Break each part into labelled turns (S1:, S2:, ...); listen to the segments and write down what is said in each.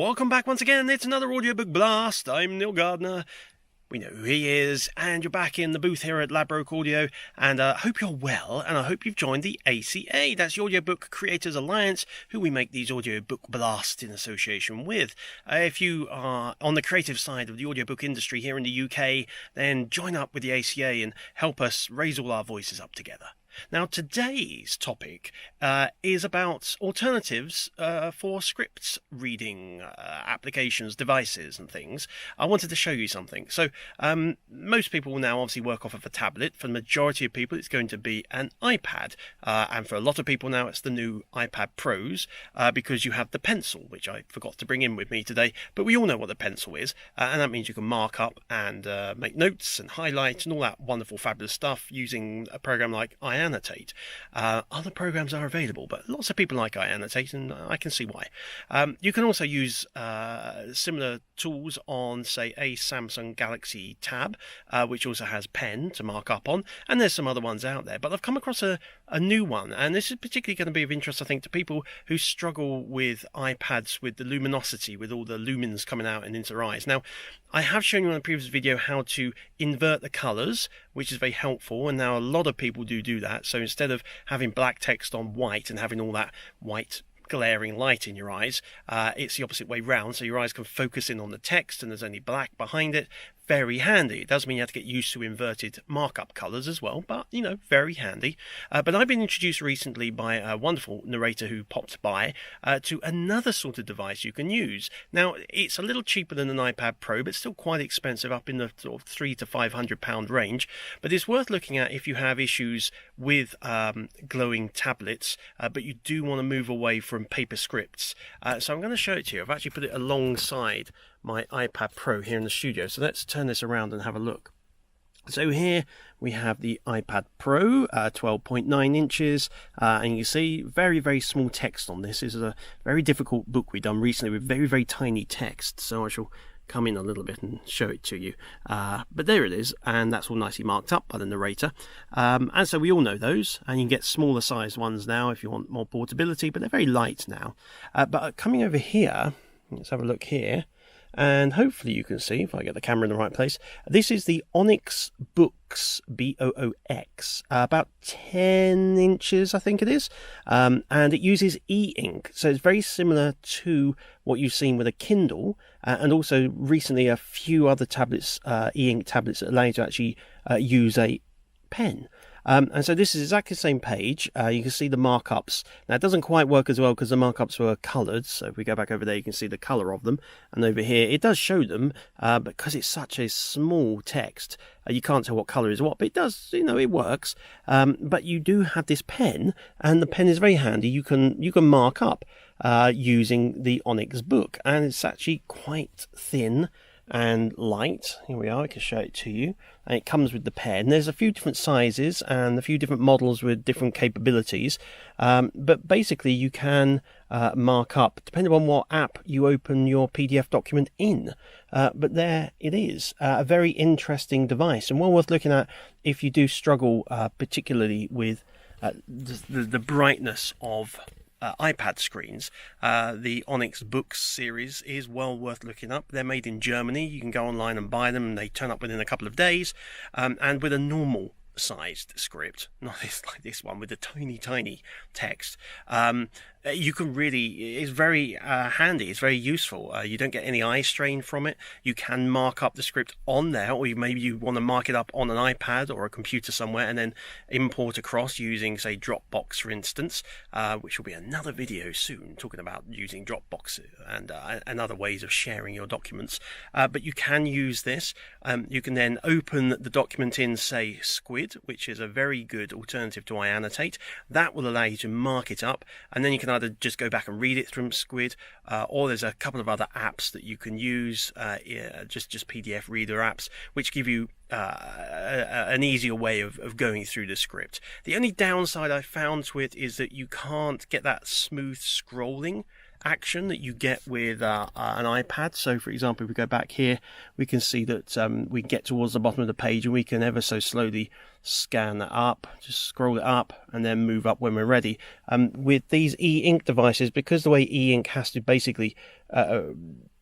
S1: Welcome back once again. It's another Audiobook Blast. I'm Neil Gardner. We know who he is, and you're back in the booth here at Ladbroke Audio, and I hope you're well, and I hope you've joined the ACA. That's the Audiobook Creators Alliance, who we make these Audiobook Blast in association with. If you are on the creative side of the audiobook industry here in the UK, then join up with the ACA and help us raise all our voices up together. Now, today's topic is about alternatives for scripts reading applications, devices and things. I wanted to show you something. So most people will now obviously work off of a tablet. For the majority of people, it's going to be an iPad. And for a lot of people now, it's the new iPad Pros because you have the pencil, which I forgot to bring in with me today. But we all know what the pencil is. And that means you can mark up and make notes and highlight and all that wonderful, fabulous stuff using a program like iAnnotate. Other programs are available, but lots of people like iAnnotate, and I can see why. You can also use similar tools on, say, a Samsung Galaxy Tab, which also has pen to mark up on, and there's some other ones out there. But I've come across a new one, and this is particularly going to be of interest, I think, to people who struggle with iPads with the luminosity, with all the lumens coming out and into their eyes. Now, I have shown you in a previous video how to invert the colours, which is very helpful, and now a lot of people do that. So instead of having black text on white and having all that white glaring light in your eyes, it's the opposite way round, so your eyes can focus in on the text and there's only black behind it. Very handy. It does mean you have to get used to inverted markup colours as well, but, you know, very handy. But I've been introduced recently by a wonderful narrator who popped by to another sort of device you can use. Now, it's a little cheaper than an iPad Pro, but still quite expensive, up in the sort of £300 to £500 range. But it's worth looking at if you have issues with glowing tablets, but you do want to move away from paper scripts. So I'm going to show it to you. I've actually put it alongside my iPad Pro here in the studio. So let's turn this around and have a look. So here we have the iPad Pro, 12.9 inches, and you see very, very small text on this. This is a very difficult book we've done recently with very, very tiny text. So I shall come in a little bit and show it to you. But there it is, and that's all nicely marked up by the narrator. And so we all know those, and you can get smaller sized ones now if you want more portability, but they're very light now. But coming over here, let's have a look here. And hopefully you can see, if I get the camera in the right place, this is the Onyx Books, B-O-O-X, about 10 inches, I think it is. And it uses e-ink, so it's very similar to what you've seen with a Kindle, and also recently a few other tablets, e-ink tablets that allow you to actually use a pen. And so this is exactly the same page. You can see the markups. Now, it doesn't quite work as well because the markups were coloured. So if we go back over there, you can see the colour of them. And over here, it does show them, but because it's such a small text, you can't tell what colour is what. But it does, you know, it works. But you do have this pen, and the pen is very handy. You can mark up using the Onyx Book, and it's actually quite thin and light. Here we are, I can show it to you. And it comes with the pen. There's a few different sizes and a few different models with different capabilities. But basically you can mark up, depending on what app you open your PDF document in. But there it is, a very interesting device and well worth looking at if you do struggle particularly with the brightness of iPad screens. The Onyx Books series is well worth looking up. They're made in Germany. You can go online and buy them, and they turn up within a couple of days. And with a normal sized script, not like this one with the tiny text, you can really, it's very handy, it's very useful. You don't get any eye strain from it. You can mark up the script on there, or maybe you want to mark it up on an iPad or a computer somewhere and then import across using, say, Dropbox, for instance, which will be another video soon talking about using Dropbox and other ways of sharing your documents. But you can use this. You can then open the document in, say, Squid, which is a very good alternative to iAnnotate. That will allow you to mark it up, and then you can either just go back and read it from Squid, or there's a couple of other apps that you can use, just PDF reader apps, which give you an easier way of going through the script. The only downside I found to it is that you can't get that smooth scrolling action that you get with an iPad. So, for example, if we go back here, we can see that we get towards the bottom of the page and we can ever so slowly scan that up, just scroll it up and then move up when we're ready. With these e-ink devices, because the way e-ink has to basically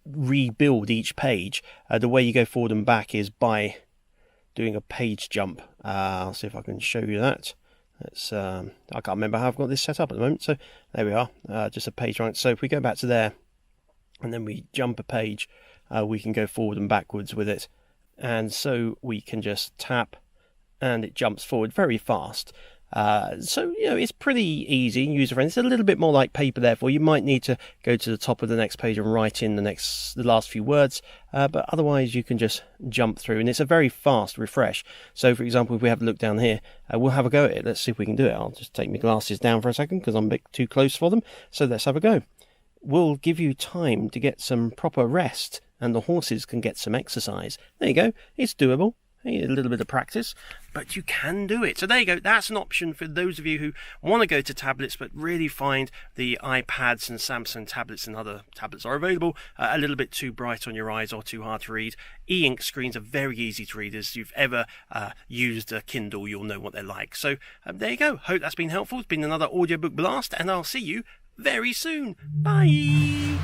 S1: rebuild each page, the way you go forward and back is by doing a page jump. I'll see if I can show you that. It's, I can't remember how I've got this set up at the moment, so there we are, just a page rank. So if we go back to there and then we jump a page, we can go forward and backwards with it, and so we can just tap and it jumps forward very fast. So, you know, it's pretty easy and user-friendly. It's a little bit more like paper, therefore you might need to go to the top of the next page and write in the last few words, but otherwise you can just jump through, and it's a very fast refresh. So, for example, if we have a look down here, we'll have a go at it. Let's see if we can do it. I'll just take my glasses down for a second because I'm a bit too close for them. So let's have a go. We'll give you time to get some proper rest, and the horses can get some exercise. There you go. It's doable. A little bit of practice, but you can do it. So there you go. That's an option for those of you who want to go to tablets but really find the iPads and Samsung tablets and other tablets are available a little bit too bright on your eyes or too hard to read. E-ink screens are very easy to read. As you've ever used a Kindle, you'll know what they're like. So there you go. Hope that's been helpful. It's been another Audiobook Blast, and I'll see you very soon. Bye.